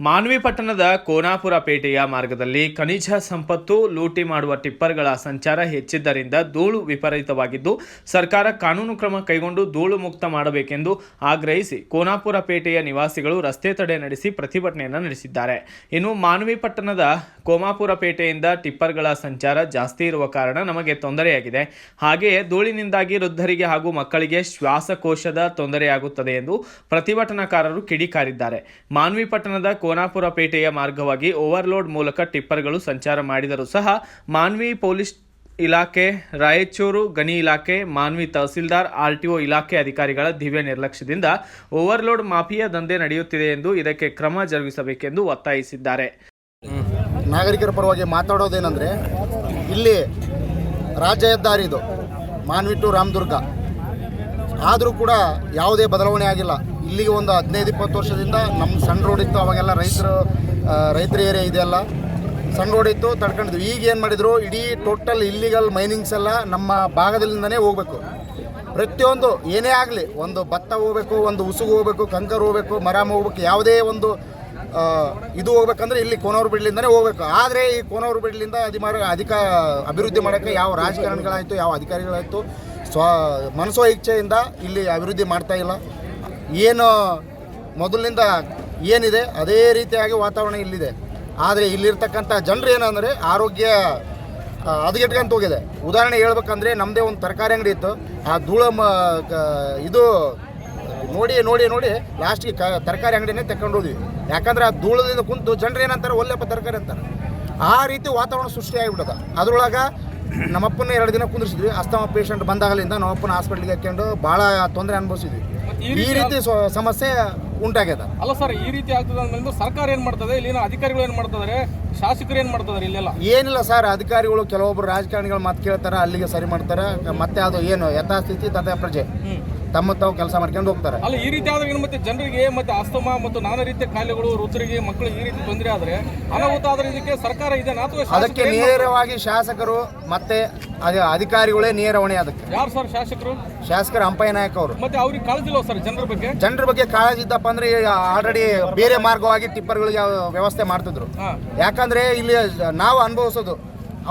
ಮಾನ್ವಿ ಪಟ್ಟಣದ ಕೋನಾಪುರ ಪೇಟೆಯ ಮಾರ್ಗದಲ್ಲಿ ಖನಿಜ ಸಂಪತ್ತು ಲೂಟಿ ಮಾಡುವ ಟಿಪ್ಪರ್ಗಳ ಸಂಚಾರ ಹೆಚ್ಚಿದ್ದರಿಂದ ಧೂಳು ವಿಪರೀತವಾಗಿದ್ದು ಸರ್ಕಾರ ಕಾನೂನು ಕ್ರಮ ಕೈಗೊಂಡು ಧೂಳು ಮುಕ್ತ ಮಾಡಬೇಕೆಂದು ಆಗ್ರಹಿಸಿ ಕೋನಾಪುರ ಪೇಟೆಯ ನಿವಾಸಿಗಳು ರಸ್ತೆ ತಡೆ ನಡೆಸಿ ಪ್ರತಿಭಟನೆಯನ್ನು ನಡೆಸಿದ್ದಾರೆ. ಇನ್ನು ಮಾನ್ವಿ ಪಟ್ಟಣದ ಕೋಮಾಪುರ ಪೇಟೆಯಿಂದ ಟಿಪ್ಪರ್ಗಳ ಸಂಚಾರ ಜಾಸ್ತಿ ಇರುವ ಕಾರಣ ನಮಗೆ ತೊಂದರೆಯಾಗಿದೆ. ಹಾಗೆಯೇ ಧೂಳಿನಿಂದಾಗಿ ವೃದ್ಧರಿಗೆ ಹಾಗೂ ಮಕ್ಕಳಿಗೆ ಶ್ವಾಸಕೋಶದ ತೊಂದರೆಯಾಗುತ್ತದೆ ಎಂದು ಪ್ರತಿಭಟನಾಕಾರರು ಕಿಡಿಕಾರಿದ್ದಾರೆ. ಮಾನ್ವಿ ಪಟ್ಟಣದ ಕೋನಾಪುರ ಪೇಟೆಯ ಮಾರ್ಗವಾಗಿ ಓವರ್ಲೋಡ್ ಮೂಲಕ ಟಿಪ್ಪರ್ಗಳು ಸಂಚಾರ ಮಾಡಿದರೂ ಸಹ ಮಾನ್ವಿ ಪೊಲೀಸ್ ಇಲಾಖೆ, ರಾಯಚೂರು ಗಣಿ ಇಲಾಖೆ, ಮಾನ್ವಿ ತಹಸೀಲ್ದಾರ್, ಆರ್ಟಿಒ ಇಲಾಖೆ ಅಧಿಕಾರಿಗಳ ದಿವ್ಯ ನಿರ್ಲಕ್ಷ್ಯದಿಂದ ಓವರ್ಲೋಡ್ ಮಾಫಿಯಾ ದಂಧೆ ನಡೆಯುತ್ತಿದೆ ಎಂದು ಇದಕ್ಕೆ ಕ್ರಮ ಜರುಗಿಸಬೇಕೆಂದು ಒತ್ತಾಯಿಸಿದ್ದಾರೆ. ನಾಗರಿಕರ ಪರವಾಗಿ ಮಾತಾಡೋದೇನೆಂದರೆ, ಇಲ್ಲಿ ರಾಜ್ಯ ಹೆದ್ದಾರಿ ಇದು ಮಾನ್ವಿ ಟು ರಾಮದುರ್ಗ, ಆದರೂ ಕೂಡ ಯಾವುದೇ ಬದಲಾವಣೆ ಆಗಿಲ್ಲ. ಇಲ್ಲಿಗೆ ಒಂದು 15-20 ವರ್ಷದಿಂದ ನಮ್ಮ ಸಣ್ಣ ರೋಡ್ ಇತ್ತು, ಅವಾಗೆಲ್ಲ ರೈತರ ಏರಿಯಾ ಇದೆಲ್ಲ ಸಣ್ಣ ರೋಡ್ ಇತ್ತು, ತಡ್ಕೊಂಡಿದ್ವಿ. ಈಗ ಏನು ಮಾಡಿದರು, ಇಡೀ ಟೋಟಲ್ ಇಲ್ಲಿಗಲ್ ಮೈನಿಂಗ್ಸ್ ಎಲ್ಲ ನಮ್ಮ ಭಾಗದಲ್ಲಿಂದನೇ ಹೋಗಬೇಕು. ಪ್ರತಿಯೊಂದು ಏನೇ ಆಗಲಿ, ಒಂದು ಭತ್ತ ಹೋಗಬೇಕು, ಒಂದು ಉಸುಗು ಹೋಗಬೇಕು, ಕಂಕರ್ ಹೋಗಬೇಕು, ಮರಾಮ ಹೋಗ್ಬೇಕು, ಯಾವುದೇ ಒಂದು ಇದು ಹೋಗ್ಬೇಕಂದ್ರೆ ಇಲ್ಲಿ ಕೋನೂರು ಬಿಡ್ಲಿಂದನೇ ಹೋಗ್ಬೇಕು. ಆದರೆ ಈ ಕೋನೂರು ಬಿಡ್ಲಿಂದ ಅಧಿಕ ಅಭಿವೃದ್ಧಿ ಮಾಡೋಕ್ಕೆ ಯಾವ ರಾಜಕಾರಣಿಗಳಾಯಿತು, ಯಾವ ಅಧಿಕಾರಿಗಳಾಯಿತು ಮನಸೋ ಇಚ್ಛೆಯಿಂದ ಇಲ್ಲಿ ಅಭಿವೃದ್ಧಿ ಮಾಡ್ತಾ ಇಲ್ಲ. ಏನು ಮೊದಲಿನಿಂದ ಏನಿದೆ ಅದೇ ರೀತಿಯಾಗಿ ವಾತಾವರಣ ಇಲ್ಲಿದೆ. ಆದರೆ ಇಲ್ಲಿರ್ತಕ್ಕಂಥ ಜನರು ಏನಂದರೆ ಆರೋಗ್ಯ ಹದಗೆಟ್ಕೊಂತ ಹೋಗಿದೆ. ಉದಾಹರಣೆ ಹೇಳ್ಬೇಕಂದ್ರೆ, ನಮ್ಮದೇ ಒಂದು ತರಕಾರಿ ಅಂಗಡಿ ಇತ್ತು, ಆ ಧೂಳ ಇದು ನೋಡಿ ನೋಡಿ ನೋಡಿ ಲಾಸ್ಟಿಗೆ ತರಕಾರಿ ಅಂಗಡಿನೇ ತಗೊಂಡೋದ್ವಿ. ಯಾಕಂದರೆ ಆ ಧೂಳದಿಂದ ಕುಂತು ಜನರು ಏನಂತಾರೆ, ಒಳ್ಳೆಪ್ಪ ತರಕಾರಿ ಅಂತಾರೆ. ಆ ರೀತಿ ವಾತಾವರಣ ಸೃಷ್ಟಿಯಾಗಿಬಿಟ್ಟದ. ಅದರೊಳಗೆ ನಮ್ಮಪ್ಪನ 2 ದಿನ ಕುಂದಿರ್ಸಿದ್ವಿ. ಅಸ್ತಮ ಪೇಷಂಟ್ ಬಂದಾಗಲಿಂದ ನಮ್ಮಪ್ಪನ ಹಾಸ್ಪಿಟ್ಲಿಗೆ ಹಾಕ್ಕೊಂಡು ಭಾಳ ತೊಂದರೆ ಅನುಭವಿಸಿದ್ವಿ. ಈ ರೀತಿ ಸಮಸ್ಯೆ ಉಂಟಾಗ್ಯದ. ಅಲ್ಲ ಸರ್, ಈ ರೀತಿ ಆಗ್ತದೆ ಅಂದ್ರೆ ಸರ್ಕಾರ ಏನು ಮಾಡ್ತದೆ, ಇಲ್ಲಿನ ಅಧಿಕಾರಿಗಳು ಏನು ಮಾಡ್ತಿದ್ದಾರೆ, ಶಾಸಕರು ಏನು ಮಾಡ್ತಿದ್ದಾರೆ? ಇಲ್ಲೆಲ್ಲ ಏನಿಲ್ಲ ಸರ್, ಅಧಿಕಾರಿಗಳು ಕೆಲವೊಬ್ಬರು ರಾಜಕಾರಣಿಗಳು ಮಾತು ಕೇಳ್ತಾರೆ, ಅಲ್ಲಿಗೆ ಸರಿ ಮಾಡ್ತಾರೆ. ಮತ್ತೆ ಅದು ಏನು ಯಥಾಸ್ಥಿತಿ ತಥಾ ಪ್ರಜೆ ತಮ್ಮ ತಾವು ಕೆಲಸ ಮಾಡ್ಕೊಂಡು ಹೋಗ್ತಾರೆ. ಅಲ್ಲ, ಈ ರೀತಿ ಆದ್ರೆ ಮತ್ತೆ ಜನರಿಗೆ ಮತ್ತೆ ಅಸ್ತಮಾ ಮತ್ತು ನಾನಾ ರೀತಿಯ ಕಾಯಿಲೆಗಳು, ವೃದ್ಧರಿಗೆ, ಮಕ್ಕಳಿಗೆ ಈ ರೀತಿ ತೊಂದರೆ ಆದರೆ ಅನಾಹುತ ಆದರೆ ಇದಕ್ಕೆ ಸರ್ಕಾರ ಇದೆ ಅಥವಾ ಅದಕ್ಕೆ ನೇರವಾಗಿ ಶಾಸಕರು ಮತ್ತೆ ಅಧಿಕಾರಿಗಳೇ ನೇರ ಹೊಣೆ. ಅದಕ್ಕೆ ಯಾರು ಸರ್ ಶಾಸಕರು? ಶಾಸಕರು ಅಂಪಯ್ಯ ನಾಯಕ್ ಅವರು. ಮತ್ತೆ ಅವ್ರಿಗೆ ಕಾಳಜಿ ಇಲ್ಲ ಸರ್ ಜನರ ಬಗ್ಗೆ ಕಾಳಜಿ ಇದ್ದಪ್ಪ ಅಂದ್ರೆ ಆಲ್ರೆಡಿ ಬೇರೆ ಮಾರ್ಗವಾಗಿ ಟಿಪ್ಪರ್ಗಳಿಗೆ ವ್ಯವಸ್ಥೆ ಮಾಡ್ತಿದ್ರು. ಯಾಕಂದ್ರೆ ಇಲ್ಲಿ ನಾವು ಅನುಭವಿಸೋದು,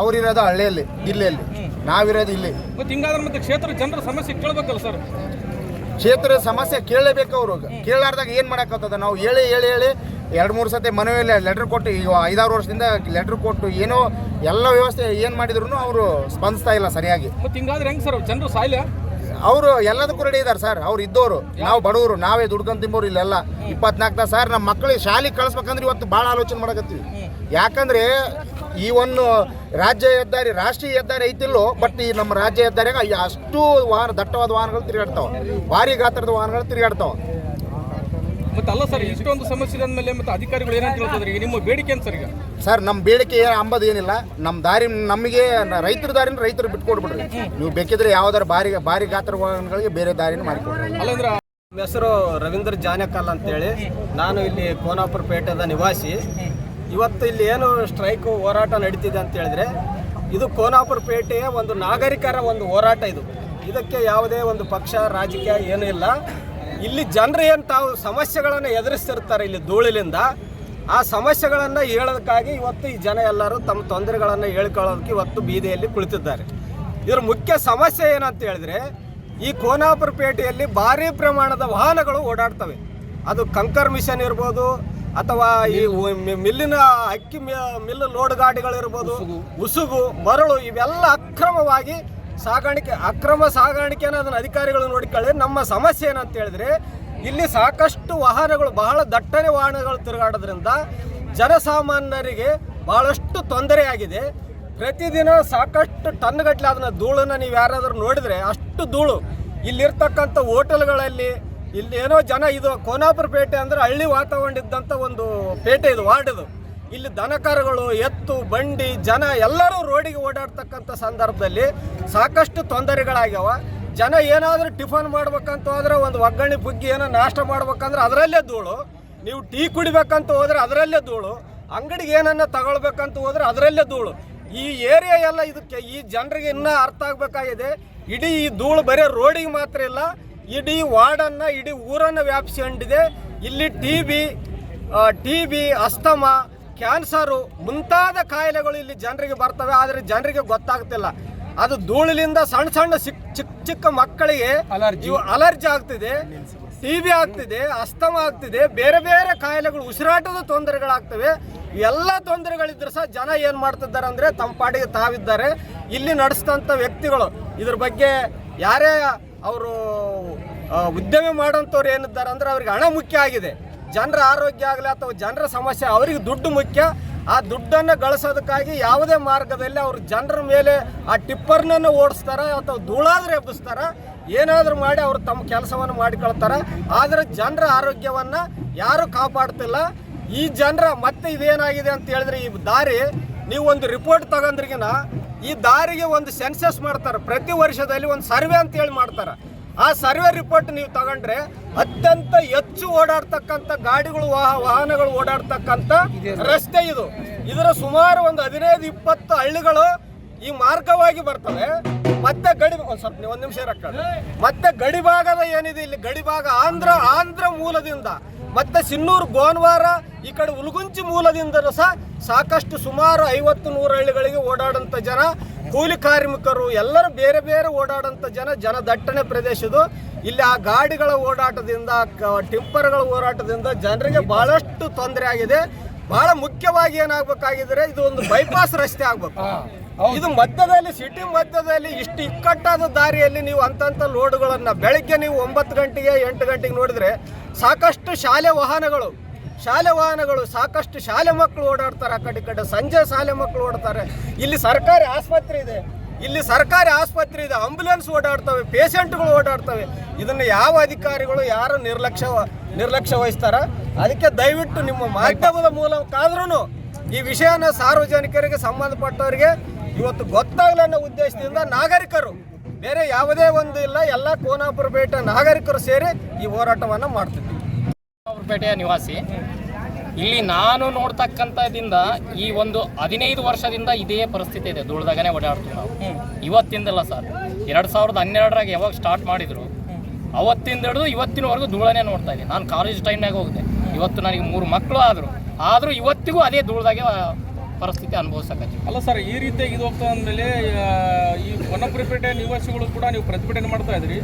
ಅವರಿರೋದು ಹಳ್ಳಿಯಲ್ಲಿ, ಜಿಲ್ಲೆಯಲ್ಲಿ, ನಾವಿರೋದು ಇಲ್ಲಿ. ಮತ್ತೆ ಹಿಂಗಾದ್ರೆ ಮತ್ತೆ ಕ್ಷೇತ್ರ ಜನರ ಸಮಸ್ಯೆ ಕೇಳಬೇಕಲ್ಲ ಸರ್? ಕ್ಷೇತ್ರದ ಸಮಸ್ಯೆ ಕೇಳಲೇಬೇಕು. ಅವರು ಕೇಳಲಾರ್ದಾಗ ಏನು ಮಾಡೋಕ್ಕಾಗ್ತದೆ? ನಾವು ಹೇಳಿ 2-3 ಸತಿ ಮನವಿಯಲ್ಲಿ ಲೆಟ್ರ್ ಕೊಟ್ಟು, ಈಗ 5-6 ವರ್ಷದಿಂದ ಲೆಟ್ರ್ ಕೊಟ್ಟು ಏನೋ ಎಲ್ಲ ವ್ಯವಸ್ಥೆ ಏನು ಮಾಡಿದ್ರು ಅವರು ಸ್ಪಂದಿಸ್ತಾ ಇಲ್ಲ ಸರಿಯಾಗಿ. ಮತ್ತೆ ಹಿಂಗಾದ್ರೆ ಹೆಂಗೆ ಸರ್? ಜನರು ಸಾಯಿಲ್ಲ? ಅವರು ಎಲ್ಲದಕ್ಕೂ ರೆಡಿ ಇದ್ದಾರೆ ಸರ್. ಅವ್ರು ಇದ್ದವರು, ನಾವು ಬಡವರು, ನಾವೇ ದುಡ್ಕೊಂಡು ತಿಂಬೋರು. ಇಲ್ಲೆಲ್ಲ 24 ಸರ್ ನಮ್ಮ ಮಕ್ಕಳಿಗೆ ಶಾಲೆಗೆ ಕಳಿಸ್ಬೇಕಂದ್ರೆ ಇವತ್ತು ಭಾಳ ಆಲೋಚನೆ ಮಾಡಕತ್ತೀವಿ. ಯಾಕಂದರೆ ಈ ಒಂದು ರಾಜ್ಯ ಹೆದ್ದಾರಿ, ರಾಷ್ಟ್ರೀಯ ಹೆದ್ದಾರಿ ಐತಿಲ್ಲೋ, ಬಟ್ ಈ ನಮ್ಮ ರಾಜ್ಯ ಹೆದ್ದಾರಿಯಾಗ ಅಷ್ಟು ದಟ್ಟವಾದ ವಾಹನಗಳು ತಿರುಗಾಡ್ತಾವೆ, ಭಾರಿ ಗಾತ್ರದ ವಾಹನಗಳು ತಿರುಗಾಡ್ತಾವೆ. ಮತ್ತೆ ಅಲ್ಲ ಸರ್, ಇಷ್ಟೊಂದು ಸಮಸ್ಯೆ ಅಂದಮೇಲೆ ಮತ್ತೆ ಅಧಿಕಾರಿಗಳು ಏನಂತ ಹೇಳ್ತಿದ್ರೆ, ನಿಮ್ಮ ಬೇಡಿಕೆ ಏನು ಸರ್? ಈಗ ಸರ್, ನಮ್ಮ ಬೇಡಿಕೆ ಅಂಬದು ಏನಿಲ್ಲ. ನಮ್ಮ ದಾರಿ ನಮಗೆ ರೈತರ ದಾರಿನ ರೈತರು ಬಿಟ್ಕೊಡ್ಬಿಡ್ರಿ. ನೀವು ಬೇಕಿದ್ರೆ ಯಾವ್ದಾರು ಭಾರಿ ಗಾತ್ರ ವಾಹನಗಳಿಗೆ ಬೇರೆ ದಾರಿನ ಮಾಡಿಕೊಡ್ರಿ. ಅಲ್ಲಂದ್ರೆ ನಮ್ಮ ಹೆಸರು ರವೀಂದ್ರ ಜಾನಕಲ್ ಅಂತೇಳಿ, ನಾನು ಇಲ್ಲಿ ಕೋನಾಪುರ ಪೇಟೆದ ನಿವಾಸಿ. ಇವತ್ತು ಇಲ್ಲಿ ಏನು ಸ್ಟ್ರೈಕು ಹೋರಾಟ ನಡೀತಿದೆ ಅಂತ ಹೇಳಿದ್ರೆ, ಇದು ಕೋನಾಪುರ ಪೇಟೆಯ ಒಂದು ನಾಗರಿಕರ ಒಂದು ಹೋರಾಟ. ಇದಕ್ಕೆ ಯಾವುದೇ ಒಂದು ಪಕ್ಷ ರಾಜಕೀಯ ಏನೂ ಇಲ್ಲ. ಇಲ್ಲಿ ಜನರು ಏನು ತಾವು ಸಮಸ್ಯೆಗಳನ್ನು ಎದುರಿಸ್ತಿರ್ತಾರೆ ಇಲ್ಲಿ ಧೂಳಿನಿಂದ, ಆ ಸಮಸ್ಯೆಗಳನ್ನು ಹೇಳೋದಕ್ಕಾಗಿ ಇವತ್ತು ಈ ಜನ ಎಲ್ಲರೂ ತಮ್ಮ ತೊಂದರೆಗಳನ್ನು ಹೇಳ್ಕೊಳ್ಳೋದಕ್ಕೆ ಇವತ್ತು ಬೀದಿಯಲ್ಲಿ ಕುಳಿತಿದ್ದಾರೆ. ಇದರ ಮುಖ್ಯ ಸಮಸ್ಯೆ ಏನಂತ ಹೇಳಿದ್ರೆ, ಈ ಕೋನಾಪುರ ಪೇಟೆಯಲ್ಲಿ ಭಾರೀ ಪ್ರಮಾಣದ ವಾಹನಗಳು ಓಡಾಡ್ತವೆ. ಅದು ಕಂಕರ್ ಮಿಷನ್ ಇರ್ಬೋದು, ಅಥವಾ ಈ ಮಿಲ್ಲಿನ ಮಿಲ್ಲು ಲೋಡ್ ಗಾಡಿಗಳಿರ್ಬೋದು, ಉಸುಗು, ಮರಳು, ಇವೆಲ್ಲ ಅಕ್ರಮವಾಗಿ ಅಕ್ರಮ ಸಾಗಾಣಿಕೆಯನ್ನು ಅದನ್ನು ಅಧಿಕಾರಿಗಳು ನೋಡಿಕೊಳ್ಳಿ. ನಮ್ಮ ಸಮಸ್ಯೆ ಏನಂತ ಹೇಳಿದ್ರೆ, ಇಲ್ಲಿ ಸಾಕಷ್ಟು ವಾಹನಗಳು, ಬಹಳ ದಟ್ಟಣೆ ವಾಹನಗಳು ತಿರುಗಾಡೋದ್ರಿಂದ ಜನಸಾಮಾನ್ಯರಿಗೆ ಬಹಳಷ್ಟು ತೊಂದರೆಯಾಗಿದೆ. ಪ್ರತಿದಿನ ಸಾಕಷ್ಟು ಟನ್ಗಟ್ಟಲೆ ಅದನ್ನ ಧೂಳನ್ನು ನೀವು ಯಾರಾದರೂ ನೋಡಿದರೆ, ಅಷ್ಟು ಧೂಳು ಇಲ್ಲಿರ್ತಕ್ಕಂಥ ಹೋಟೆಲ್ಗಳಲ್ಲಿ. ಇಲ್ಲಿ ಏನೋ ಜನ, ಇದು ಕೋನಾಪುರ ಪೇಟೆ ಅಂದರೆ ಹಳ್ಳಿ ವಾತಾವರಣ ಇದ್ದಂಥ ಒಂದು ಪೇಟೆ, ಇದು ವಾರ್ಡ್. ಇದು ಇಲ್ಲಿ ದನಕರುಗಳು, ಎತ್ತು, ಬಂಡಿ, ಜನ ಎಲ್ಲರೂ ರೋಡಿಗೆ ಓಡಾಡ್ತಕ್ಕಂಥ ಸಂದರ್ಭದಲ್ಲಿ ಸಾಕಷ್ಟು ತೊಂದರೆಗಳಾಗ್ಯಾವ. ಜನ ಏನಾದರೂ ಟಿಫನ್ ಮಾಡ್ಬೇಕಂತ ಹೋದ್ರೆ, ಒಂದು ಒಗ್ಗರಣೆ ಬುಗ್ಗಿ ಏನೋ ನಾಷ್ಟ ಮಾಡ್ಬೇಕಂದ್ರೆ ಅದರಲ್ಲೇ ಧೂಳು. ನೀವು ಟೀ ಕುಡಿಬೇಕಂತ ಹೋದ್ರೆ ಅದರಲ್ಲೇ ಧೂಳು. ಅಂಗಡಿಗೆ ಏನನ್ನ ತಗೊಳ್ಬೇಕಂತ ಹೋದ್ರೆ ಅದರಲ್ಲೇ ಧೂಳು. ಈ ಏರಿಯಾ ಎಲ್ಲ ಇದಕ್ಕೆ ಈ ಜನರಿಗೆ ಇನ್ನೂ ಅರ್ಥ ಆಗಬೇಕಾಗಿದೆ. ಇಡೀ ಈ ಧೂಳು ಬರೀ ರೋಡಿಗೆ ಮಾತ್ರ ಇಲ್ಲ, ಇಡೀ ವಾರ್ಡನ್ನು, ಇಡೀ ಊರನ್ನು ವ್ಯಾಪಿಸಿಕೊಂಡಿದೆ. ಇಲ್ಲಿ T B, TB, asthma, cancer ಮುಂತಾದ ಕಾಯಿಲೆಗಳು ಇಲ್ಲಿ ಜನರಿಗೆ ಬರ್ತವೆ. ಆದರೆ ಜನರಿಗೆ ಗೊತ್ತಾಗ್ತಿಲ್ಲ. ಅದು ಧೂಳಿನಿಂದ ಸಣ್ಣ ಚಿಕ್ಕ ಮಕ್ಕಳಿಗೆ ಅಲರ್ಜಿ ಆಗ್ತಿದೆ, TB ಆಗ್ತಿದೆ, ಅಸ್ತಮಾ ಆಗ್ತಿದೆ, ಬೇರೆ ಬೇರೆ ಕಾಯಿಲೆಗಳು, ಉಸಿರಾಟದ ತೊಂದರೆಗಳಾಗ್ತವೆ. ಎಲ್ಲ ತೊಂದರೆಗಳಿದ್ರೆ ಸಹ ಜನ ಏನು ಮಾಡ್ತಿದ್ದಾರೆ ಅಂದರೆ ತಮ್ಮ ಪಾಡಿಗೆ ತಾವಿದ್ದಾರೆ. ಇಲ್ಲಿ ನಡೆಸಿದಂಥ ವ್ಯಕ್ತಿಗಳು ಇದ್ರ ಬಗ್ಗೆ ಯಾರೇ ಅವರು ಉದ್ಯಮ ಮಾಡೋಂಥವ್ರು ಏನಿದ್ದಾರೆ ಅಂದರೆ ಅವ್ರಿಗೆ ಹಣ ಮುಖ್ಯ ಆಗಿದೆ. ಜನರ ಆರೋಗ್ಯ ಆಗಲಿ ಅಥವಾ ಜನರ ಸಮಸ್ಯೆ, ಅವರಿಗೆ ದುಡ್ಡು ಮುಖ್ಯ. ಆ ದುಡ್ಡನ್ನು ಗಳಿಸೋದಕ್ಕಾಗಿ ಯಾವುದೇ ಮಾರ್ಗದಲ್ಲಿ ಅವರು ಜನರ ಮೇಲೆ ಆ ಟಿಪ್ಪರ್ನನ್ನು ಓಡಿಸ್ತಾರೆ ಅಥವಾ ಧೂಳಾದ್ರೆ ಎಬ್ಬಿಸ್ತಾರೆ, ಏನಾದರೂ ಮಾಡಿ ಅವರು ತಮ್ಮ ಕೆಲಸವನ್ನು ಮಾಡಿಕೊಳ್ತಾರೆ. ಆದರೆ ಜನರ ಆರೋಗ್ಯವನ್ನು ಯಾರೂ ಕಾಪಾಡ್ತಿಲ್ಲ. ಈ ಜನರ ಮತ್ತೆ ಇದೇನಾಗಿದೆ ಅಂತ ಹೇಳಿದ್ರೆ, ಈ ದಾರಿ ನೀವು ಒಂದು ರಿಪೋರ್ಟ್ ತಗೊಂಡ್ರಿಗಿನ ಈ ದಾರಿಗೆ ಒಂದು ಸೆನ್ಸಸ್ ಮಾಡ್ತಾರೆ. ಪ್ರತಿ ವರ್ಷದಲ್ಲಿ ಒಂದು ಸರ್ವೆ ಅಂತೇಳಿ ಮಾಡ್ತಾರೆ. ಆ ಸರ್ವೆ ರಿಪೋರ್ಟ್ ನೀವು ತಗೊಂಡ್ರೆ ಅತ್ಯಂತ ಹೆಚ್ಚು ಓಡಾಡ್ತಕ್ಕಂಥ ಗಾಡಿಗಳು, ವಾಹನಗಳು ಓಡಾಡ್ತಕ್ಕಂಥ ರಸ್ತೆ ಇದು. ಇದರ ಸುಮಾರು ಒಂದು 15-20 ಹಳ್ಳಿಗಳು ಈ ಮಾರ್ಗವಾಗಿ ಬರ್ತವೆ. ಮತ್ತೆ ಒಂದು ನಿಮಿಷ ಮತ್ತೆ ಗಡಿಭಾಗದ ಏನಿದೆ ಇಲ್ಲಿ, ಗಡಿಭಾಗ ಆಂಧ್ರ ಮೂಲದಿಂದ ಮತ್ತೆ ಸಿನ್ನೂರು, ಗೋನ್ವಾರ, ಈ ಕಡೆ ಉಲಗುಂಚಿ ಮೂಲದಿಂದಲೂ ಸಹ ಸಾಕಷ್ಟು ಸುಮಾರು 50-100 ಹಳ್ಳಿಗಳಿಗೆ ಓಡಾಡೋಂಥ ಜನ, ಕೂಲಿ ಕಾರ್ಮಿಕರು, ಎಲ್ಲರೂ ಬೇರೆ ಬೇರೆ ಓಡಾಡೋಂಥ ಜನದಟ್ಟಣೆ ಪ್ರದೇಶದ್ದು. ಇಲ್ಲಿ ಆ ಗಾಡಿಗಳ ಓಡಾಟದಿಂದ, ಟಿಪ್ಪರ್ಗಳ ಓಡಾಟದಿಂದ ಜನರಿಗೆ ಬಹಳಷ್ಟು ತೊಂದರೆ ಆಗಿದೆ. ಬಹಳ ಮುಖ್ಯವಾಗಿ ಏನಾಗಬೇಕಾಗಿದ್ರೆ ಇದು ಒಂದು ಬೈಪಾಸ್ ರಸ್ತೆ ಆಗಬೇಕು. ಇದು ಮಧ್ಯದಲ್ಲಿ, ಸಿಟಿ ಮಧ್ಯದಲ್ಲಿ ಇಷ್ಟು ಇಕ್ಕಟ್ಟಾದ ದಾರಿಯಲ್ಲಿ ನೀವು ಅಂತಂಥ ಲೋಡ್ಗಳನ್ನು ಬೆಳಗ್ಗೆ ನೀವು 9 ಗಂಟೆಗೆ 8 ಗಂಟೆಗೆ ನೋಡಿದ್ರೆ ಸಾಕಷ್ಟು ಶಾಲೆ ವಾಹನಗಳು ಸಾಕಷ್ಟು ಶಾಲೆ ಮಕ್ಕಳು ಓಡಾಡ್ತಾರೆ. ಆ ಕಡೆ ಸಂಜೆ ಶಾಲೆ ಮಕ್ಕಳು ಓಡ್ತಾರೆ. ಇಲ್ಲಿ ಸರ್ಕಾರಿ ಆಸ್ಪತ್ರೆ ಇದೆ, ಆಂಬ್ಯುಲೆನ್ಸ್ ಓಡಾಡ್ತವೆ, ಪೇಷಂಟ್ಗಳು ಓಡಾಡ್ತವೆ. ಇದನ್ನು ಯಾವ ಅಧಿಕಾರಿಗಳು ಯಾರು ನಿರ್ಲಕ್ಷ್ಯ ವಹಿಸ್ತಾರೆ? ಅದಕ್ಕೆ ದಯವಿಟ್ಟು ನಿಮ್ಮ ಮಾಧ್ಯಮದ ಮೂಲಕಾದ್ರೂ ಈ ವಿಷಯನ ಸಾರ್ವಜನಿಕರಿಗೆ, ಸಂಬಂಧಪಟ್ಟವರಿಗೆ ಇವತ್ತು ಗೊತ್ತಾಗಲಿ ಅನ್ನೋ ಉದ್ದೇಶದಿಂದ ನಾಗರಿಕರು, ಬೇರೆ ಯಾವುದೇ ಒಂದು ಇಲ್ಲ, ಎಲ್ಲ ಕೋನಾಪುರ ಪೇಟೆ ನಾಗರಿಕರು ಸೇರಿ ಈ ಹೋರಾಟವನ್ನು ಮಾಡ್ತಿದ್ದೀವಿ. ಕೋನಾಪುರ ಪೇಟೆಯ ನಿವಾಸಿ. ಇಲ್ಲಿ ನಾನು ನೋಡ್ತಕ್ಕಂಥದ್ದಿಂದ ಈ ಒಂದು 15 ವರ್ಷದಿಂದ ಇದೇ ಪರಿಸ್ಥಿತಿ ಇದೆ. ಧೂಳ್ದಾಗನೇ ಓಡಾಡ್ತೀವಿ ನಾವು. ಇವತ್ತಿಂದಲ್ಲ ಸರ್, 2012ರಾಗ ಯಾವಾಗ ಸ್ಟಾರ್ಟ್ ಮಾಡಿದ್ರು ಅವತ್ತಿಂದ ಹಿಡಿದು ಇವತ್ತಿನವರೆಗೂ ಧೂಳನೇ ನೋಡ್ತಾ ಇದ್ದೀನಿ. ನಾನು ಕಾಲೇಜ್ ಟೈಮ್ನಾಗ ಹೋಗಿದ್ದೆ. ಇವತ್ತು ನನಗೆ 3 ಮಕ್ಕಳು ಆದರೂ ಇವತ್ತಿಗೂ ಅದೇ ಧೂಳ್ದಾಗೆ ಪರಿಸ್ಥಿತಿ ಅನುಭವಿಸಕತ್ತಿ. ಅಲ್ಲ ಸರ್, ಈ ರೀತಿ ಇದು ಹೋಗ್ತಾ ಅಂದಮೇಲೆ ಈ ಕೋನಾಪುರ ಪೇಟೆ ನಿವಾಸಿಗಳು ಕೂಡ ನೀವು ಪ್ರತಿಭಟನೆ ಮಾಡ್ತಾ ಇದ್ರಿ.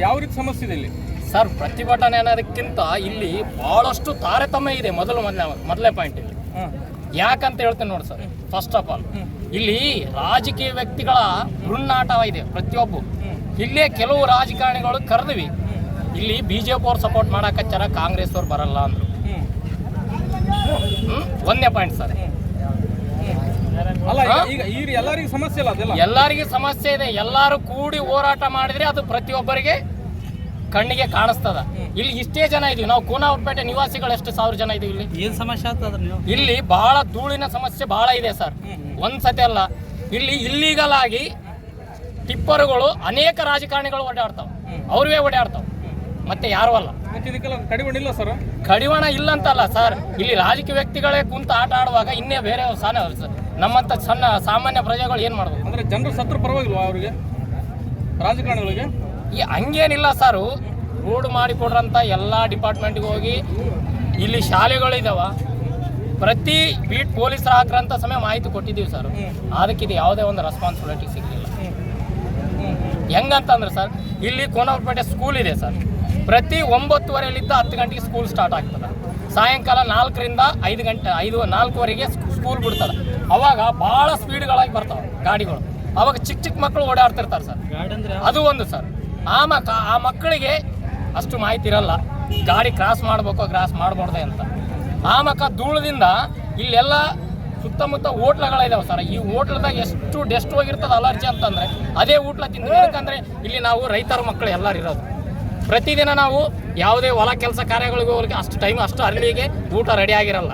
ಯಾವ ರೀತಿ ಸಮಸ್ಯೆ ಇದೆ ಇಲ್ಲಿ ಸರ್? ಪ್ರತಿಭಟನೆ ಅನ್ನೋದಕ್ಕಿಂತ ಇಲ್ಲಿ ಭಾಳಷ್ಟು ತಾರತಮ್ಯ ಇದೆ. ಮೊದಲೇ ಪಾಯಿಂಟ್ ಇಲ್ಲಿ ಯಾಕಂತ ಹೇಳ್ತೇನೆ ನೋಡಿ ಸರ್. ಫಸ್ಟ್ ಆಫ್ ಆಲ್ ಇಲ್ಲಿ ರಾಜಕೀಯ ವ್ಯಕ್ತಿಗಳ ಬೃನ್ನಾಟ ಇದೆ ಪ್ರತಿಯೊಬ್ಬ. ಇಲ್ಲೇ ಕೆಲವು ರಾಜಕಾರಣಿಗಳು ಕರೆದ್ವಿ, ಇಲ್ಲಿ BJP ಅವ್ರು ಸಪೋರ್ಟ್ ಮಾಡಾಕಚ್ಚಾರ, ಕಾಂಗ್ರೆಸ್ ಅವ್ರು ಬರಲ್ಲ ಅಂದರು. ಒಂದೇ ಪಾಯಿಂಟ್ ಸರ್. ಅಲ್ಲ, ಈಗ ಎಲ್ಲರಿಗೂ ಸಮಸ್ಯೆ ಇಲ್ಲ, ಅದೆಲ್ಲ ಎಲ್ಲರಿಗೂ ಸಮಸ್ಯೆ ಇದೆ. ಎಲ್ಲರೂ ಕೂಡಿ ಹೋರಾಟ ಮಾಡಿದ್ರೆ ಅದು ಪ್ರತಿಯೊಬ್ಬರಿಗೆ ಕಣ್ಣಿಗೆ ಕಾಣಿಸ್ತದ. ಇಲ್ಲಿ ಇಷ್ಟೇ ಜನ ಇದೀವಿ ನಾವು, ಕೋನಾಪುರ ಪೇಟೆ ನಿವಾಸಿಗಳು ಎಷ್ಟು 1000 ಜನ ಇದೀವಿ. ಇಲ್ಲಿ ಏನ್ ಸಮಸ್ಯೆ ಆಗ್ತದ? ಇಲ್ಲಿ ಬಹಳ ಧೂಳಿನ ಸಮಸ್ಯೆ ಬಹಳ ಇದೆ ಸರ್. ಒಂದ್ಸತಿ ಅಲ್ಲ, ಇಲ್ಲಿ ಇಲ್ಲೀಗಲ್ ಆಗಿ ಟಿಪ್ಪರ್ಗಳು ಅನೇಕ ರಾಜಕಾರಣಿಗಳು ಓಡಾಡ್ತಾವ, ಅವ್ರವೇ ಓಡಾಡ್ತಾವ, ಮತ್ತೆ ಯಾರು ಅಲ್ಲ. ಕಡಿವಾಣ ಇಲ್ಲ ಸರ್? ಕಡಿವಾಣ ಇಲ್ಲ ಅಂತಲ್ಲ ಸರ್. ಇಲ್ಲಿ ರಾಜಕೀಯ ವ್ಯಕ್ತಿಗಳೇ ಕುಂತ ಆಟ ಆಡುವಾಗ ಇನ್ನೇ ಬೇರೆ ನಮ್ಮಂತ ಸಣ್ಣ ಸಾಮಾನ್ಯ ಪ್ರಜೆಗಳು ಏನ್ ಮಾಡ್ಬೇಕು? ಅಂದ್ರೆ ಜನರು ಸತ್ರ ಪರವಾಗಿಲ್ವಾ ಅವರಿಗೆ, ರಾಜಕಾರಣಿಗಳಿಗೆ? ಹಂಗೇನಿಲ್ಲ ಸರ್. ರೋಡ್ ಮಾಡಿಕೊಡ್ರಂತ ಎಲ್ಲ ಡಿಪಾರ್ಟ್ಮೆಂಟ್ಗೆ ಹೋಗಿ, ಇಲ್ಲಿ ಶಾಲೆಗಳಿದಾವ, ಪ್ರತಿ ಬೀಟ್ ಪೊಲೀಸರು ಹಾಕ್ರಂತ ಸಮಯ ಮಾಹಿತಿ ಕೊಟ್ಟಿದ್ದೀವಿ ಸರ್. ಅದಕ್ಕಿದು ಯಾವುದೇ ಒಂದು ರೆಸ್ಪಾನ್ಸಿಬಿಲಿಟಿ ಸಿಗಲಿಲ್ಲ. ಹೆಂಗಂತಂದ್ರೆ ಸರ್, ಇಲ್ಲಿ ಕೋನಾಪುರ ಪೇಟೆ ಸ್ಕೂಲ್ ಇದೆ ಸರ್. ಪ್ರತಿ 9:30 10 ಗಂಟೆಗೆ ಸ್ಕೂಲ್ ಸ್ಟಾರ್ಟ್ ಆಗ್ತದೆ. ಸಾಯಂಕಾಲ 4ರಿಂದ 5 ಗಂಟೆ 4:15 ಸ್ಕೂಲ್ ಬಿಡ್ತದೆ. ಅವಾಗ ಭಾಳ ಸ್ಪೀಡ್ಗಳಾಗಿ ಬರ್ತಾವೆ ಗಾಡಿಗಳು. ಅವಾಗ ಚಿಕ್ಕ ಮಕ್ಕಳು ಓಡಾಡ್ತಿರ್ತಾರೆ ಸರ್. ಅದು ಒಂದು ಸರ್. ಆ ಮಕ್ಕಳಿಗೆ ಅಷ್ಟು ಮಾಹಿತಿ ಇರಲ್ಲ, ಗಾಡಿ ಕ್ರಾಸ್ ಮಾಡಬೇಕು, ಕ್ರಾಸ್ ಮಾಡಬಾರ್ದೆ ಅಂತ. ಧೂಳದಿಂದ ಇಲ್ಲೆಲ್ಲ ಸುತ್ತಮುತ್ತ ಹೋಟ್ಲಗಳಿದಾವೆ ಸರ್. ಈ ಹೋಟ್ಲದಾಗ ಎಷ್ಟು ಡೆಸ್ಟ್ ಹೋಗಿರ್ತದೆ ಅಲರ್ಜಿ ಅಂತಂದರೆ ಅದೇ ಊಟ ತಿಂದು. ಯಾಕಂದರೆ ಇಲ್ಲಿ ನಾವು ರೈತರ ಮಕ್ಕಳು ಎಲ್ಲರೂ ಇರೋದು. ಪ್ರತಿದಿನ ನಾವು ಯಾವುದೇ ಹೊಲ ಕೆಲಸ ಕಾರ್ಯಗಳಿಗೆ ಹೋಗಿ ಅಷ್ಟು ಅರ್ಲಿಗೆ ಊಟ ರೆಡಿ ಆಗಿರಲ್ಲ.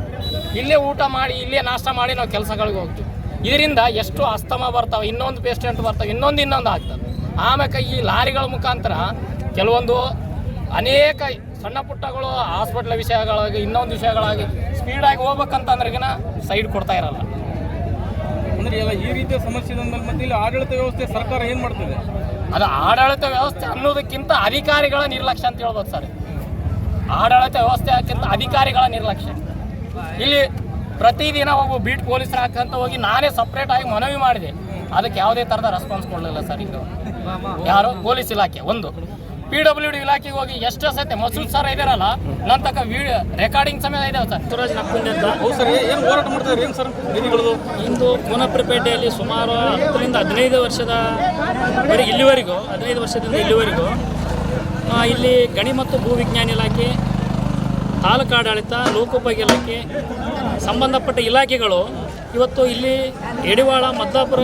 ಇಲ್ಲೇ ಊಟ ಮಾಡಿ, ಇಲ್ಲೇ ನಾಷ್ಟ ಮಾಡಿ ನಾವು ಕೆಲಸಗಳಿಗೆ ಹೋಗ್ತೀವಿ. ಇದರಿಂದ ಎಷ್ಟು ಅಸ್ತಮ ಬರ್ತಾವೆ, ಇನ್ನೊಂದು ಪೇಷಂಟ್ ಬರ್ತಾವೆ, ಇನ್ನೊಂದು ಆಗ್ತದೆ. ಆಮೇಲೆ ಈ ಲಾರಿಗಳ ಮುಖಾಂತರ ಕೆಲವೊಂದು ಅನೇಕ ಸಣ್ಣ ಪುಟ್ಟಗಳು ಹಾಸ್ಪಿಟ್ಲ್ ವಿಷಯಗಳಾಗಿ, ಇನ್ನೊಂದು ವಿಷಯಗಳಾಗಿ ಸ್ಪೀಡಾಗಿ ಹೋಗ್ಬೇಕಂತಂದ್ರೆಗಿನ ಸೈಡ್ ಕೊಡ್ತಾ ಇರಲ್ಲ. ಅಂದರೆ ಎಲ್ಲ ಈ ರೀತಿಯ ಸಮಸ್ಯೆ ಮೇಲೆ ಮತ್ತೆ ಇಲ್ಲಿ ಆಡಳಿತ ವ್ಯವಸ್ಥೆ ಸರ್ಕಾರ ಏನು ಮಾಡ್ತಿದೆ? ಅದು ಆಡಳಿತ ವ್ಯವಸ್ಥೆ ಅನ್ನೋದಕ್ಕಿಂತ ಅಧಿಕಾರಿಗಳ ನಿರ್ಲಕ್ಷ್ಯ ಅಂತ ಹೇಳ್ಬೋದು ಸರ್. ಆಡಳಿತ ವ್ಯವಸ್ಥೆಕ್ಕಿಂತ ಅಧಿಕಾರಿಗಳ ನಿರ್ಲಕ್ಷ್ಯ. ಇಲ್ಲಿ ಪ್ರತಿದಿನ ಒಬ್ಬ ಬೀಟ್ ಪೊಲೀಸರು ಹಾಕಂತ ಹೋಗಿ ನಾನೇ ಸಪ್ರೇಟ್ ಆಗಿ ಮನವಿ ಮಾಡಿದೆ, ಅದಕ್ಕೆ ಯಾವುದೇ ಥರದ ರೆಸ್ಪಾನ್ಸ್ ಕೊಡಲಿಲ್ಲ ಸರ್. ಇದು ಯಾರು ಪೊಲೀಸ್ ಇಲಾಖೆ, ಒಂದು PWD ಇಲಾಖೆಗೆ ಹೋಗಿ ಎಷ್ಟೋ ಸತಿ ಮಸೂದ್ ಸರ್ ಇದಾರಲ್ಲ, ನನ್ನ ತಕ್ಕ ರೆಕಾರ್ಡಿಂಗ್ ಸಮಯ ಇದಾವೆ ಸರ್. ಸುರಾಜ್ ನಕ್ಕುಂದಿಂದ ಹೌದು ಸರ್, ಏನು ಹೋರಾಟ ಮಾಡ್ತಾರೆ ಏನು ಸರ್ ಬೀದಿಗಳದು? ಇಂದು ಕೋನಪುರಪೇಟೆಯಲ್ಲಿ ಸುಮಾರು 10ರಿಂದ 15 ವರ್ಷದ ಇಲ್ಲಿವರೆಗೂ 15 ವರ್ಷದಿಂದ ಇಲ್ಲಿವರೆಗೂ ಇಲ್ಲಿ ಗಣಿ ಮತ್ತು ಭೂವಿಜ್ಞಾನ ಇಲಾಖೆ, ತಾಲೂಕು ಆಡಳಿತ, ಲೋಕೋಪಯೋಗಿ ಇಲಾಖೆ ಸಂಬಂಧಪಟ್ಟ ಇಲಾಖೆಗಳು ಇವತ್ತು ಇಲ್ಲಿ ಎಡಿವಾಳ ಮದ್ದಾಪುರ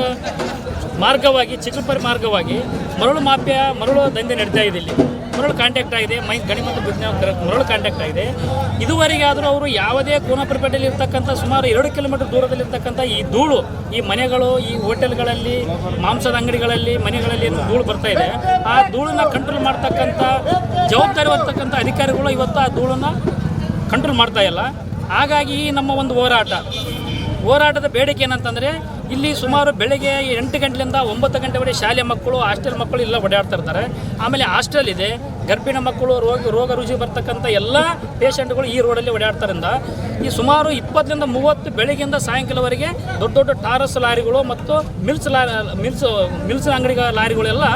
ಮಾರ್ಗವಾಗಿ, ಚಿಕ್ಕಪರಿ ಮಾರ್ಗವಾಗಿ ಮರಳು ದಂಧೆ ನಡೀತಾ ಇದೆ. ಇಲ್ಲಿ ಮರಳು ಕಾಂಟ್ಯಾಕ್ಟ್ ಆಗಿದೆ, ಗಣಿ ಮತ್ತು ವಿಜ್ಞಾನ ಮರಳು ಕಾಂಟ್ಯಾಕ್ಟ್ ಆಗಿದೆ. ಇದುವರೆಗೆ ಆದರೂ ಅವರು ಯಾವುದೇ ಕೋನಪುರಪೇಟೆಯಲ್ಲಿ ಇರ್ತಕ್ಕಂಥ ಸುಮಾರು 2 ಕಿಲೋಮೀಟರ್ ದೂರದಲ್ಲಿರ್ತಕ್ಕಂಥ ಈ ಧೂಳು, ಈ ಮನೆಗಳು, ಈ ಹೋಟೆಲ್ಗಳಲ್ಲಿ, ಮಾಂಸದ ಅಂಗಡಿಗಳಲ್ಲಿ, ಮನೆಗಳಲ್ಲಿ ಏನು ಧೂಳು ಬರ್ತಾ ಇದೆ, ಆ ಧೂಳನ್ನು ಕಂಟ್ರೋಲ್ ಮಾಡ್ತಕ್ಕಂಥ ಜವಾಬ್ದಾರಿ ಹೊರ್ತಕ್ಕಂಥ ಅಧಿಕಾರಿಗಳು ಇವತ್ತು ಆ ಧೂಳನ್ನು ಕಂಟ್ರೋಲ್ ಮಾಡ್ತಾ ಇಲ್ಲ. ಹಾಗಾಗಿ ನಮ್ಮ ಒಂದು ಹೋರಾಟದ ಬೇಡಿಕೆ ಏನಂತಂದರೆ, ಇಲ್ಲಿ ಸುಮಾರು ಬೆಳಗ್ಗೆ 8 ಗಂಟೆಯಿಂದ 9 ಗಂಟೆವರೆಗೆ ಶಾಲೆ ಮಕ್ಕಳು, ಹಾಸ್ಟೆಲ್ ಮಕ್ಕಳು ಎಲ್ಲ ಓಡಾಡ್ತಾ ಇರ್ತಾರೆ. ಆಮೇಲೆ ಹಾಸ್ಟೆಲ್ ಇದೆ, ಗರ್ಭಿಣಿ ಮಕ್ಕಳು, ರೋಗ ರುಜಿ ಬರ್ತಕ್ಕಂಥ ಎಲ್ಲ ಪೇಷಂಟ್ಗಳು ಈ ರೋಡಲ್ಲಿ ಓಡಾಡ್ತಾರಿಂದ ಈ ಸುಮಾರು 20ರಿಂದ 30 ಬೆಳಗ್ಗೆಯಿಂದ ಸಾಯಂಕಾಲವರೆಗೆ ದೊಡ್ಡ ಟಾರಸ್ ಲಾರಿಗಳು ಮತ್ತು ಮಿಲ್ಸ್ ಅಂಗಡಿ ಲಾರಿಗಳೆಲ್ಲ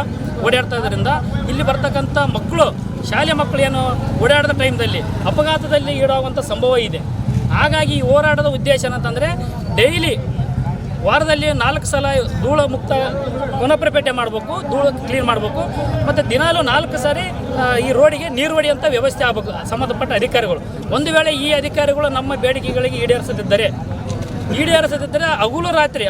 ಓಡಾಡ್ತಾ ಇದ್ದರಿಂದ ಇಲ್ಲಿ ಬರ್ತಕ್ಕಂಥ ಮಕ್ಕಳು, ಶಾಲೆ ಮಕ್ಕಳು ಏನು ಓಡಾಡಿದ ಟೈಮ್ದಲ್ಲಿ ಅಪಘಾತದಲ್ಲಿ ಈಡಾಗುವಂಥ ಸಂಭವ ಇದೆ. ಹಾಗಾಗಿ ಈ ಹೋರಾಟದ ಉದ್ದೇಶ ಏನಂತಂದರೆ, ಡೈಲಿ ವಾರದಲ್ಲಿ 4 ಸಲ ಧೂಳು ಮುಕ್ತ ಕೋನಪುರಪೇಟೆ ಮಾಡಬೇಕು, ಧೂಳು ಕ್ಲೀನ್ ಮಾಡಬೇಕು, ಮತ್ತು ದಿನಾಲೂ 4 ಸಾರಿ ಈ ರೋಡಿಗೆ ನೀರು ಹೊಡೆಯುವಂಥ ವ್ಯವಸ್ಥೆ ಆಗಬೇಕು ಸಂಬಂಧಪಟ್ಟ ಅಧಿಕಾರಿಗಳು. ಒಂದು ವೇಳೆ ಈ ಅಧಿಕಾರಿಗಳು ನಮ್ಮ ಬೇಡಿಕೆಗಳಿಗೆ ಈಡೇರಿಸದಿದ್ದರೆ ಅಹೋರಾತ್ರಿ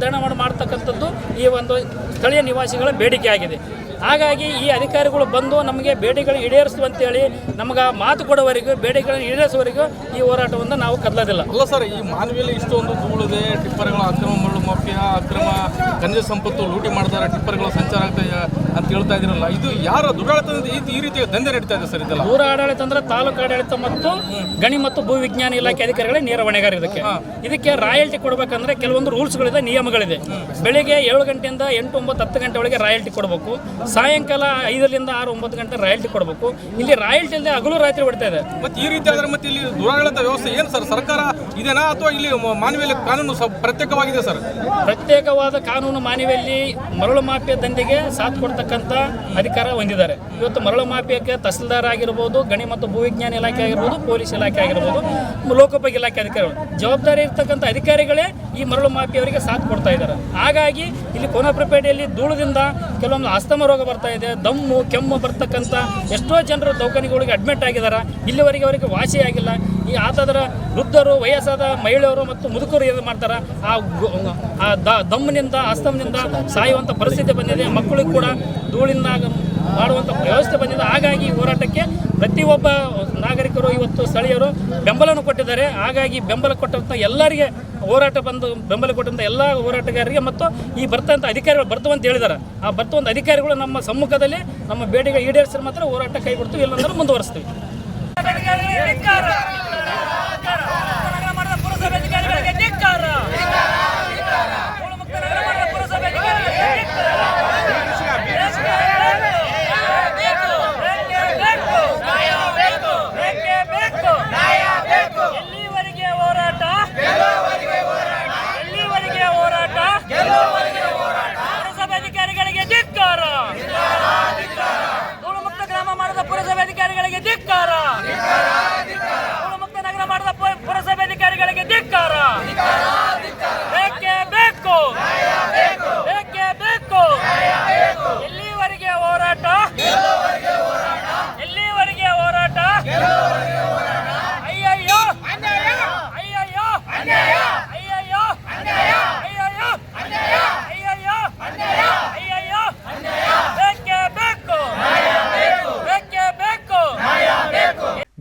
ಧರಣ ಮಾಡ್ತಕ್ಕಂಥದ್ದು ಈ ಒಂದು ಸ್ಥಳೀಯ ನಿವಾಸಿಗಳ ಬೇಡಿಕೆ ಆಗಿದೆ. ಹಾಗಾಗಿ ಈ ಅಧಿಕಾರಿಗಳು ಬಂದು ನಮಗೆ ಬೇಡಿಕೆಗಳು ಈಡೇರಿಸುವಂತೇಳಿ ನಮಗೆ ಮಾತು ಕೊಡುವವರೆಗೂ, ಬೇಡಿಕೆಗಳನ್ನು ಈಡೇರಿಸುವವರೆಗೂ ಈ ಹೋರಾಟವನ್ನು ನಾವು ಕದಲೋದಿಲ್ಲ. ಅಲ್ಲ ಸರ್, ಈ ಮಾನವಿಯಲ್ಲಿ ಇಷ್ಟೊಂದು ಧೂಳಿದೆ, ಟಿಪ್ಪರ್ಗಳ ಅಕ್ರಮ ಮರಳು ಮಾಫಿಯಾ, ಅಕ್ರಮ ಖನಿಜ ಸಂಪತ್ತು ಲೂಟಿ ಮಾಡ್ತಾರೆ, ಟಿಪ್ಪರ್ಗಳ ಸಂಚಾರ ಆಗ್ತದೆ ಅಂತ ಹೇಳ್ತಾ ಇದ್ದೀರಲ್ಲ, ಇದು ಯಾರ ದುರಾಡಳಿತದಿಂದ ಈ ರೀತಿಯ ದಂಧೆ ನಡೀತಾ ಇದೆ ಸರ್? ಇದೆಲ್ಲ ದೂರ ಆಡಳಿತ ಅಂದ್ರೆ ತಾಲೂಕು ಆಡಳಿತ ಮತ್ತು ಗಣಿ ಮತ್ತು ಭೂವಿಜ್ಞಾನ ಇಲಾಖೆ ಅಧಿಕಾರಿಗಳೇ ನೇರ ಹೊಣೆಗಾರ. ಇದಕ್ಕೆ ರಾಯಲ್ಟಿ ಕೊಡಬೇಕಂದ್ರೆ ಕೆಲವೊಂದು ರೂಲ್ಸ್ಗಳಿದೆ, ನಿಯಮಗಳಿದೆ. ಬೆಳಿಗ್ಗೆ 7 ಗಂಟೆಯಿಂದ 8, 9, 10 ಗಂಟೆ ಒಳಗೆ ರಾಯಲ್ಟಿ ಕೊಡಬೇಕು. ಸಾಯಂಕಾಲ 5ರಿಂದ 6, 9 ಗಂಟೆ ರಾಯಲ್ಟಿ ಕೊಡಬೇಕು. ಇಲ್ಲಿ ರಾಯಲ್ಟಿ ಇಲ್ಲದೆ ಹಗಲು ರಾತ್ರಿ ಹೊಡ್ತಾ ಇದೆ. ಮತ್ತೆ ಈ ರೀತಿ ಆದ್ರೆ ಮತ್ತೆ ಇಲ್ಲಿ ದುರಾಡಳಿತ ವ್ಯವಸ್ಥೆ ಏನು ಸರ್? ಸರ್ಕಾರ ಇದೇನಾ ಅಥವಾ ಇಲ್ಲಿ ಮಾನವಿಯಲ್ಲಿ ಕಾನೂನು ಪ್ರತ್ಯೇಕವಾಗಿದೆ ಸರ್? ಪ್ರತ್ಯೇಕವಾದ ಕಾನೂನು ಮಾನವಿಯಲ್ಲಿ ಮರಳು ಮಾಫಿಯಾ ದಂಧೆಗೆ ಸಾಥ್ ಕೊಡ್ತಕ್ಕಂಥ ಅಧಿಕಾರ ಹೊಂದಿದ್ದಾರೆ. ಇವತ್ತು ಮರಳು ಮಾಫಿಯಾಕ್ಕೆ ತಹಸೀಲ್ದಾರ್ ಆಗಿರ್ಬೋದು, ಗಣಿ ಮತ್ತು ಭೂವಿಜ್ಞಾನ ಇಲಾಖೆ ಆಗಿರ್ಬೋದು, ಪೊಲೀಸ್ ಇಲಾಖೆ ಆಗಿರ್ಬೋದು, ಲೋಕೋಪಯೋಗಿ ಇಲಾಖೆ ಅಧಿಕಾರಿಗಳು, ಜವಾಬ್ದಾರಿ ಇರ್ತಕ್ಕಂಥ ಅಧಿಕಾರಿಗಳೇ ಈ ಮರಳು ಮಾಫಿಯವರಿಗೆ ಸಾಥ್ ಕೊಡ್ತಾ ಇದ್ದಾರೆ. ಹಾಗಾಗಿ ಇಲ್ಲಿ ಕೋನಪುರಪೇಟೆಯಲ್ಲಿ ಧೂಳದಿಂದ ಕೆಲವೊಂದು ಅಸ್ತಮ ರೋಗ ಬರ್ತಾ ಇದೆ, ದಮ್ಮು ಕೆಮ್ಮು ಬರ್ತಕ್ಕಂಥ ಎಷ್ಟೋ ಜನರು ದವಾಖಾನೆಗಳಿಗೆ ಅಡ್ಮಿಟ್ ಆಗಿದ್ದಾರೆ. ಇಲ್ಲಿವರೆಗೆ ಅವರಿಗೆ ವಾಸಿಯಾಗಿಲ್ಲ. ಈ ಆತದರ ವೃದ್ಧರು, ವಯಸ್ಸಾದ ಮಹಿಳೆಯರು ಮತ್ತು ಮುದುಕರು ಏನು ಮಾಡ್ತಾರೆ, ಆ ದಮ್ಮಿನಿಂದ, ಅಸ್ತಮನಿಂದ ಸಾಯುವಂಥ ಪರಿಸ್ಥಿತಿ ಬಂದಿದೆ. ಮಕ್ಕಳಿಗೆ ಕೂಡ ಧೂಳಿಂದ ಮಾಡುವಂಥ ವ್ಯವಸ್ಥೆ ಬಂದಿದೆ. ಹಾಗಾಗಿ ಈ ಹೋರಾಟಕ್ಕೆ ಪ್ರತಿಯೊಬ್ಬ ನಾಗರಿಕರು, ಇವತ್ತು ಸ್ಥಳೀಯರು ಬೆಂಬಲವನ್ನು ಕೊಟ್ಟಿದ್ದಾರೆ. ಹಾಗಾಗಿ ಬೆಂಬಲ ಕೊಟ್ಟಂಥ ಎಲ್ಲರಿಗೆ, ಬೆಂಬಲ ಕೊಟ್ಟಂಥ ಎಲ್ಲ ಹೋರಾಟಗಾರರಿಗೆ ಮತ್ತು ಈ ಬರ್ತಂಥ ಅಧಿಕಾರಿಗಳು ಬರ್ತವಂತ ಹೇಳಿದ್ದಾರೆ. ಆ ಬರ್ತವಂಥ ಅಧಿಕಾರಿಗಳು ನಮ್ಮ ಸಮ್ಮುಖದಲ್ಲಿ ನಮ್ಮ ಬೇಡಿಕೆ ಈಡೇರಿಸಿದ್ರೆ ಮಾತ್ರ ಹೋರಾಟ ಕೈ ಬಿಡ್ತೀವಿ, ಇಲ್ಲಾಂದ್ರೆ ಮುಂದುವರಿಸ್ತೀವಿ.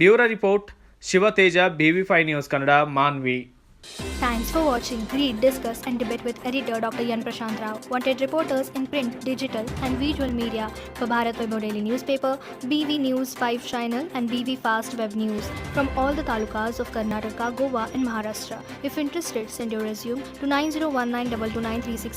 Bureau report, Shivateja, BV5 news Kannada, Manvi. Thanks for watching. Read, discuss and debate with editor Dr. Yan Prashant Rao. Wanted reporters in print, digital and visual media for Bharat Vaibhav Daily Newspaper, BV News 5 Channel and BV Fast Web News from all the talukas of Karnataka, Goa and Maharashtra. If interested, send your resume to 9019229369.